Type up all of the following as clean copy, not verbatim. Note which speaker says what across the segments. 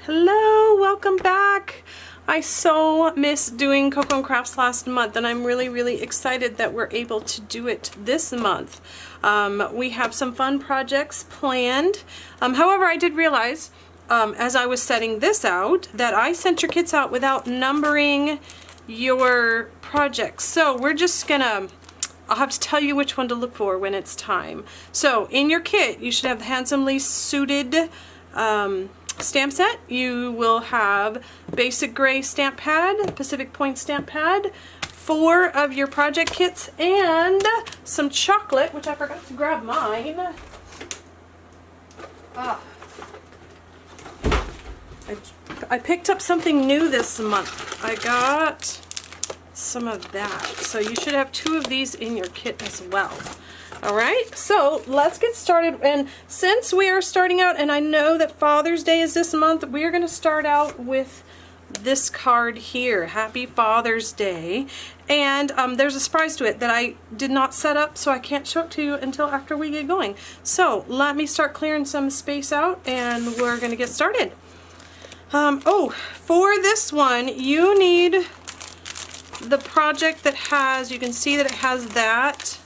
Speaker 1: Hello, welcome back. I so missed doing Coco and Crafts last month, and I'm really excited that we're able to do it this month. We have some fun projects planned. However, I did realize as I was setting this out that I sent your kits out without numbering your projects. So we're just gonna, I'll have to tell you which one to look for when it's time. So in your kit, you should have the Handsomely Suited stamp set. You will have basic gray stamp pad, Pacific Point stamp pad, 4 of your project kits, and some chocolate, which I forgot to grab mine. I picked up something new this month. I got some of that. So you should have 2 of these in your kit as well. Alright, so let's get started. And since we are starting out, and I know that Father's Day is this month, we're going to start out with this card here. Happy Father's Day. And there's a surprise to it that I did not set up, so I can't show it to you until after we get going. So let me start clearing some space out and we're going to get started. For this one, you need the project that has, you can see that it has that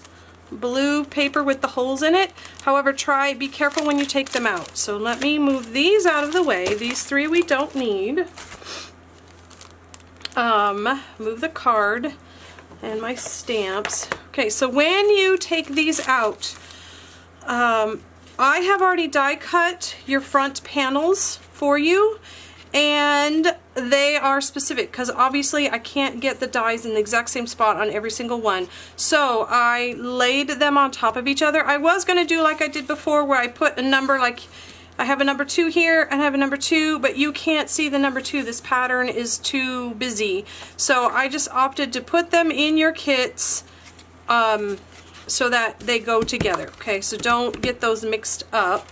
Speaker 1: blue paper with the holes in it. However, be careful when you take them out. So let me move these out of the way. These 3 we don't need. Move the card and my stamps. Okay, so when you take these out, I have already die cut your front panels for you, and they are specific because obviously I can't get the dies in the exact same spot on every single one. So I laid them on top of each other. I was going to do like I did before where I put a number, like I have a number 2 here and I have a number 2, but you can't see the number 2. This pattern is too busy. So I just opted to put them in your kits so that they go together. Okay, so don't get those mixed up.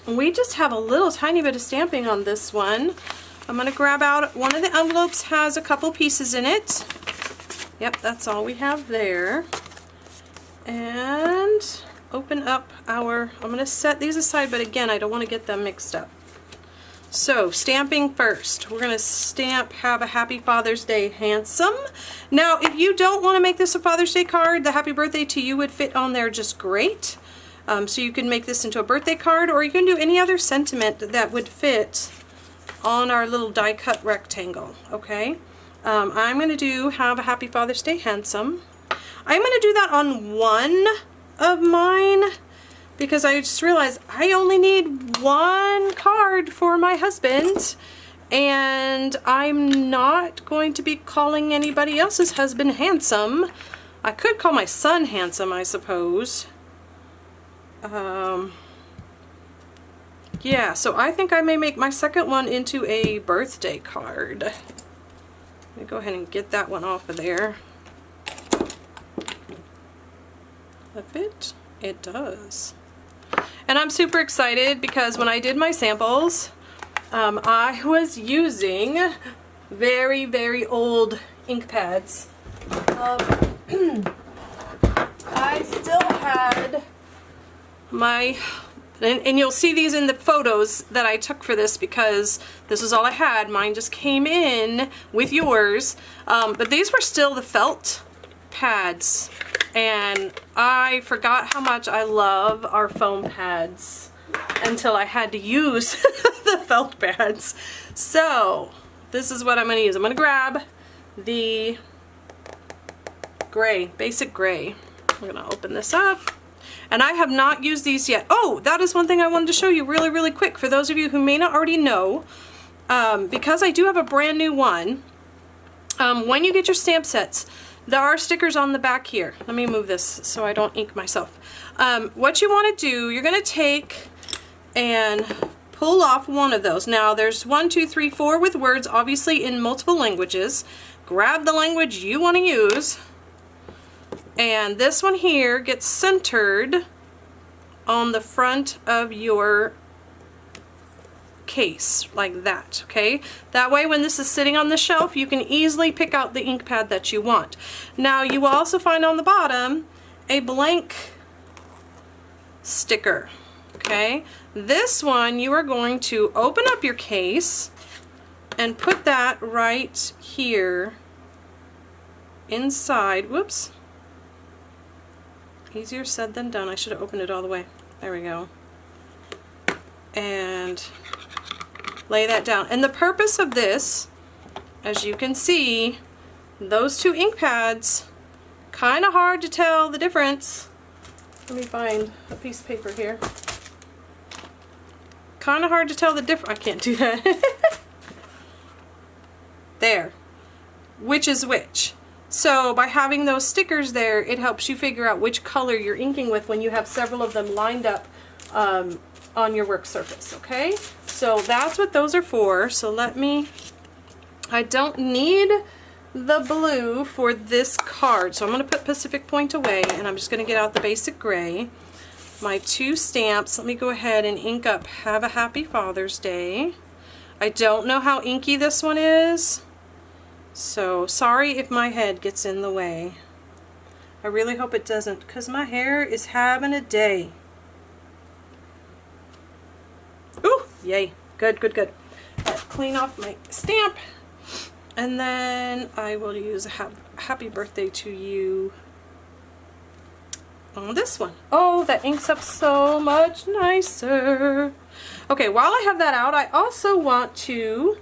Speaker 1: We just have a little tiny bit of stamping on this one. I'm going to grab out one of the envelopes, has a couple pieces in it. Yep, that's all we have there. And open up our, I'm going to set these aside, but again, I don't want to get them mixed up. So, stamping first. We're going to stamp Have a Happy Father's Day Handsome. Now, if you don't want to make this a Father's Day card, the Happy Birthday to You would fit on there just great. So you can make this into a birthday card, or you can do any other sentiment that would fit on our little die cut rectangle, okay? I'm going to do Have a Happy Father's Day Handsome. I'm going to do that on one of mine because I just realized I only need 1 card for my husband, and I'm not going to be calling anybody else's husband handsome. I could call my son handsome, I suppose. Yeah, so I think I may make my second one into a birthday card. Let me go ahead and get that one off of there. If it does. And I'm super excited because when I did my samples, I was using very old ink pads. I still had my, and you'll see these in the photos that I took for this because this was all I had. Mine just came in with yours, but these were still the felt pads, and I forgot how much I love our foam pads until I had to use the felt pads. So this is what I'm going to use. I'm going to grab the gray, basic gray. I'm going to open this up. And I have not used these yet. Oh, that is one thing I wanted to show you really quick. For those of you who may not already know, because I do have a brand new one, when you get your stamp sets, there are stickers on the back here. Let me move this so I don't ink myself. What you want to do, you're going to take and pull off one of those. Now there's 1, 2, 3, 4 with words, obviously in multiple languages. Grab the language you want to use. And this one here gets centered on the front of your case, like that, okay? That way when this is sitting on the shelf, you can easily pick out the ink pad that you want. Now you will also find on the bottom a blank sticker, Okay, this one you are going to open up your case and put that right here inside. Whoops. Easier said than done. I should have opened it all the way. There we go. And lay that down. And the purpose of this, as you can see, those two ink pads, kind of hard to tell the difference. Let me find a piece of paper here. Kind of hard to tell the difference. I can't do that. There. Which is which. So by having those stickers there, it helps you figure out which color you're inking with when you have several of them lined up on your work surface, okay? So that's what those are for. So I don't need the blue for this card, so I'm going to put Pacific Point away, and I'm just going to get out the basic gray. My two stamps, let me go ahead and ink up Have a Happy Father's Day. I don't know how inky this one is, so sorry if my head gets in the way. I really hope it doesn't, because my hair is having a day. Ooh, yay. Good, good, good. Clean off my stamp. And then I will use a happy birthday to you on this one. Oh, that inks up so much nicer. Okay, while I have that out, I also want to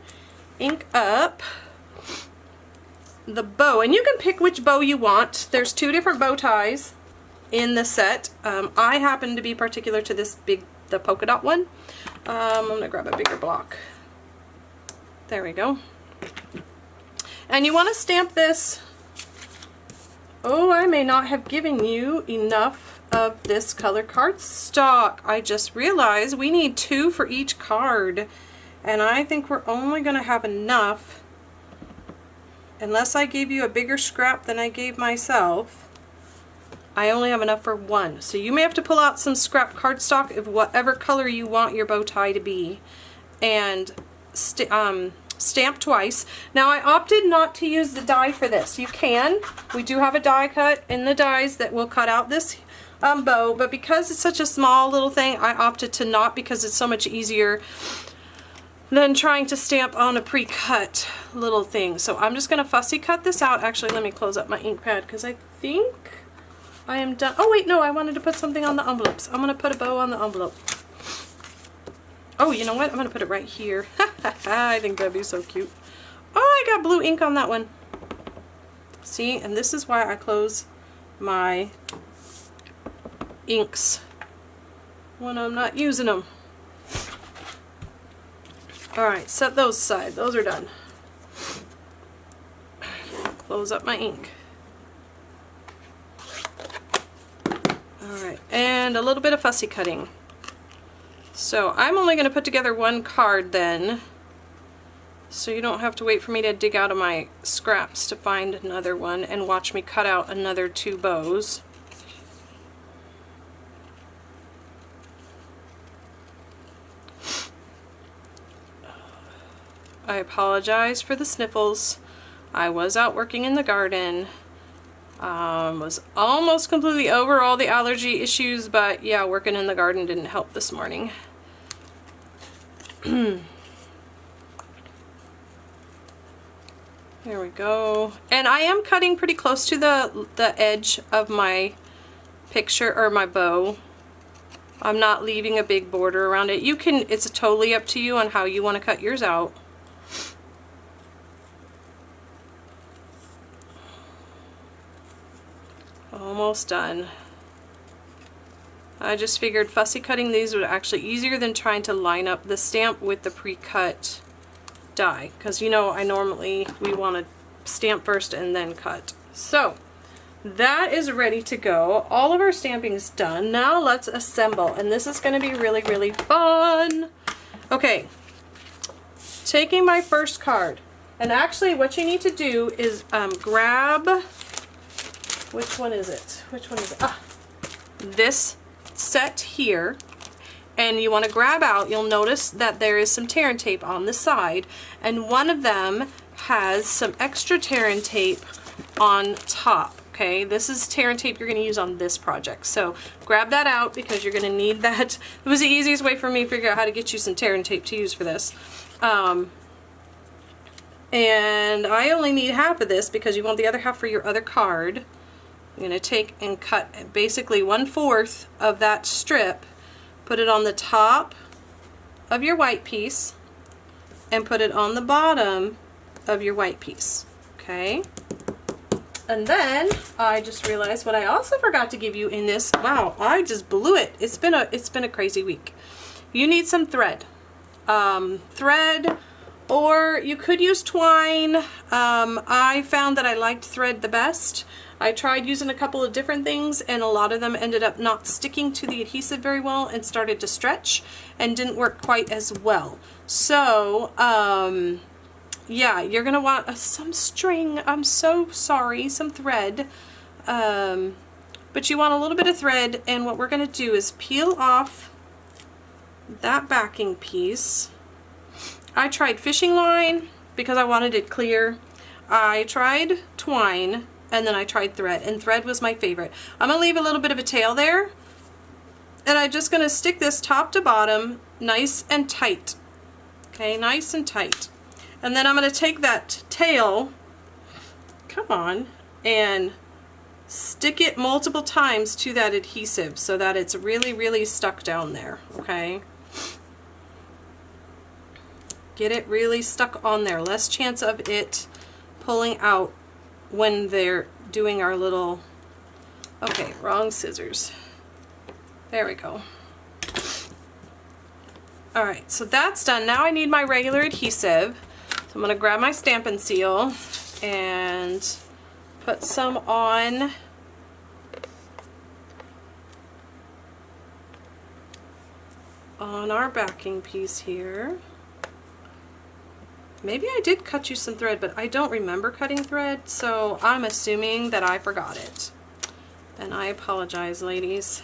Speaker 1: ink up the bow. And you can pick which bow you want. There's two different bow ties in the set. I happen to be particular to this the polka dot one. I'm going to grab a bigger block. There we go. And you want to stamp this. Oh, I may not have given you enough of this color cardstock. I just realized we need 2 for each card. And I think we're only going to have enough, unless I gave you a bigger scrap than I gave myself. I only have enough for 1. So you may have to pull out some scrap cardstock of whatever color you want your bow tie to be. And stamp twice. Now I opted not to use the die for this. You can. We do have a die cut in the dies that will cut out this bow, but because it's such a small little thing, I opted to not, because it's so much easier than trying to stamp on a pre-cut little thing. So I'm just going to fussy cut this out. Actually, let me close up my ink pad because I think I am done. Oh wait, no, I wanted to put something on the envelopes. I'm going to put a bow on the envelope. Oh, you know what? I'm going to put it right here. I think that'd be so cute. Oh, I got blue ink on that one. See, and this is why I close my inks when I'm not using them. Alright, set those aside. Those are done. Close up my ink. Alright, and a little bit of fussy cutting. So I'm only going to put together 1 card then, so you don't have to wait for me to dig out of my scraps to find another one and watch me cut out another 2 bows. I apologize for the sniffles. I was out working in the garden. Was almost completely over all the allergy issues, but yeah, working in the garden didn't help this morning. There we go. And I am cutting pretty close to the edge of my picture, or my bow. I'm not leaving a big border around it. You can, it's totally up to you on how you want to cut yours out. Almost done. I just figured fussy cutting these would actually easier than trying to line up the stamp with the pre-cut die, because you know we want to stamp first and then cut. So that is ready to go. All of our stamping is done. Now let's assemble, and this is going to be really, really fun. Okay, taking my first card, and actually what you need to do is grab, which one is it? Which one is it? Ah, this set here, and you want to grab out, you'll notice that there is some tear and tape on the side, and one of them has some extra tear and tape on top. Okay, this is tear and tape you're going to use on this project. So grab that out because you're going to need that. It was the easiest way for me to figure out how to get you some tear and tape to use for this. And I only need half of this because you want the other half for your other card. I'm going to take and cut basically 1/4 of that strip, put it on the top of your white piece, and put it on the bottom of your white piece. Okay? And then I just realized what I also forgot to give you in this. Wow, I just blew it. It's been a crazy week. You need some thread. Thread, or you could use twine. I found that I liked thread the best. I tried using a couple of different things and a lot of them ended up not sticking to the adhesive very well and started to stretch and didn't work quite as well. So, yeah, you're gonna want some string. I'm so sorry, some thread. But you want a little bit of thread, and what we're gonna do is peel off that backing piece. I tried fishing line because I wanted it clear. I tried twine, and then I tried thread, and thread was my favorite. I'm gonna leave a little bit of a tail there, and I'm just gonna stick this top to bottom nice and tight. Okay, nice and tight. And then I'm going to take that tail, come on, and stick it multiple times to that adhesive so that it's really, really stuck down there, okay? Get it really stuck on there. Less chance of it pulling out when they're doing our little, okay, wrong scissors. There we go. All right, so that's done. Now I need my regular adhesive. So I'm going to grab my Stampin' Seal and put some on our backing piece here. Maybe I did cut you some thread, but I don't remember cutting thread, so I'm assuming that I forgot it. And I apologize, ladies.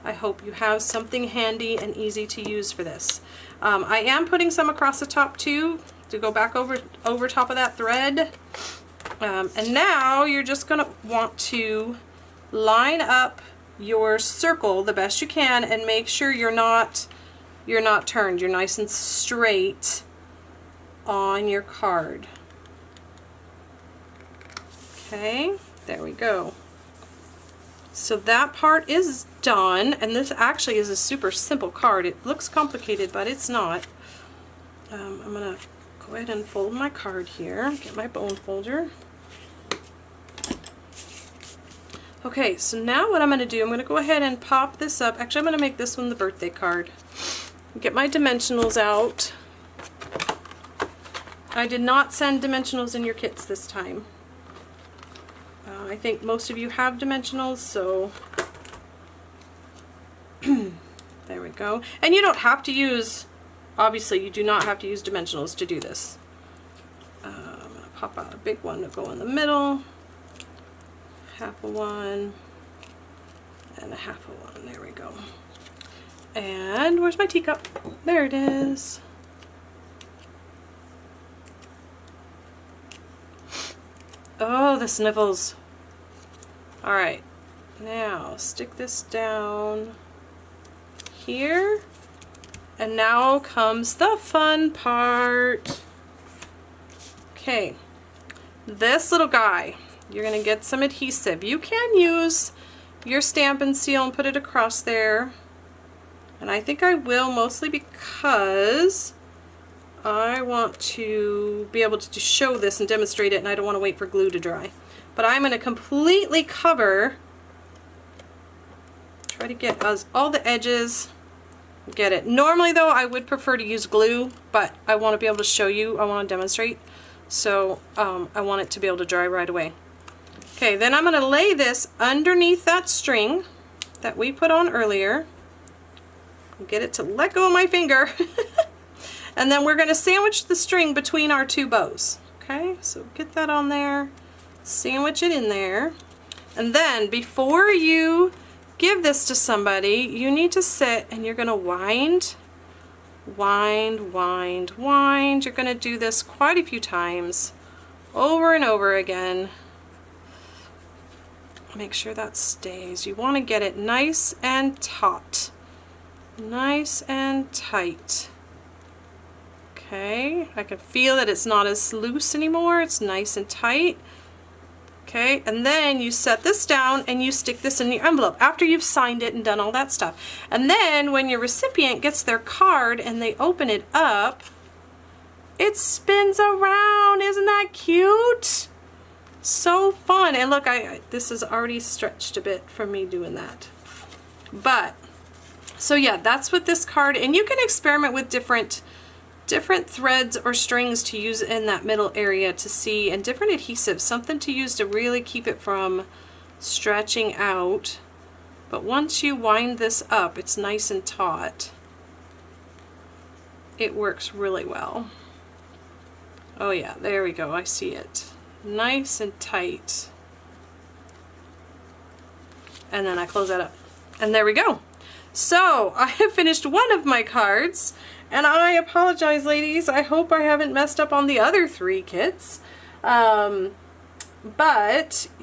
Speaker 1: I hope you have something handy and easy to use for this. I am putting some across the top too to go back over top of that thread. And now you're just going to want to line up your circle the best you can and make sure you're not turned. You're nice and straight on your card. Okay, there we go. So that part is done, and this actually is a super simple card. It looks complicated, but it's not. I'm going to go ahead and fold my card here, get my bone folder. Okay, so now what I'm going to do, I'm going to go ahead and pop this up. Actually, I'm going to make this one the birthday card. Get my dimensionals out. I did not send dimensionals in your kits this time. I think most of you have dimensionals, so there we go. And you don't have to use, obviously you do not have to use dimensionals to do this. I'm going to pop out a big one to go in the middle, half of one, and a half of one. There we go. And where's my teacup? There it is. Oh, the sniffles. Alright, now stick this down here, and now comes the fun part. Okay, this little guy, you're going to get some adhesive. You can use your Stampin' Seal and put it across there, and I think I will mostly because I want to be able to show this and demonstrate it, and I don't want to wait for glue to dry. But I'm going to completely cover, try to get all the edges, get it. Normally though I would prefer to use glue, but I want to be able to show you, I want to demonstrate, so I want it to be able to dry right away. Okay, then I'm going to lay this underneath that string that we put on earlier, get it to let go of my finger, and then we're going to sandwich the string between our two bows. Okay, so get that on there. Sandwich it in there, and then before you give this to somebody, you need to sit and you're going to wind. You're going to do this quite a few times, over and over again. Make sure that stays. You want to get it nice and taut. Nice and tight. Okay, I can feel that it's not as loose anymore. It's nice and tight. Okay, and then you set this down and you stick this in your envelope after you've signed it and done all that stuff. And then when your recipient gets their card and they open it up, it spins around. Isn't that cute? So fun. And look, this is already stretched a bit from me doing that. But, so yeah, that's what this card, and you can experiment with different threads or strings to use in that middle area to see, and different adhesives, something to use to really keep it from stretching out. But once you wind this up, it's nice and taut. It works really well. Oh yeah, there we go, I see it. Nice and tight. And then I close that up. And there we go. So I have finished one of my cards. And I apologize, ladies. I hope I haven't messed up on the other 3 kits. But,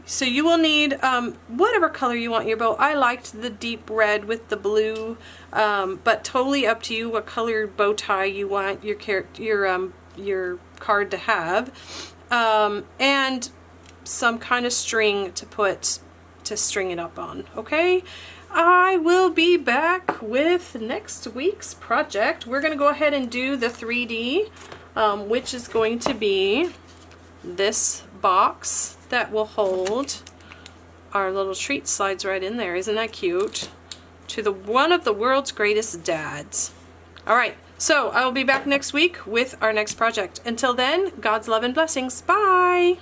Speaker 1: so you will need whatever color you want in your bow. I liked the deep red with the blue, but totally up to you what color bow tie you want your card to have. And some kind of string to string it up on, okay? I will be back with next week's project. We're going to go ahead and do the 3D, which is going to be this box that will hold our little treat slides right in there. Isn't that cute? To one of the world's greatest dads. All right, so I will be back next week with our next project. Until then, God's love and blessings. Bye!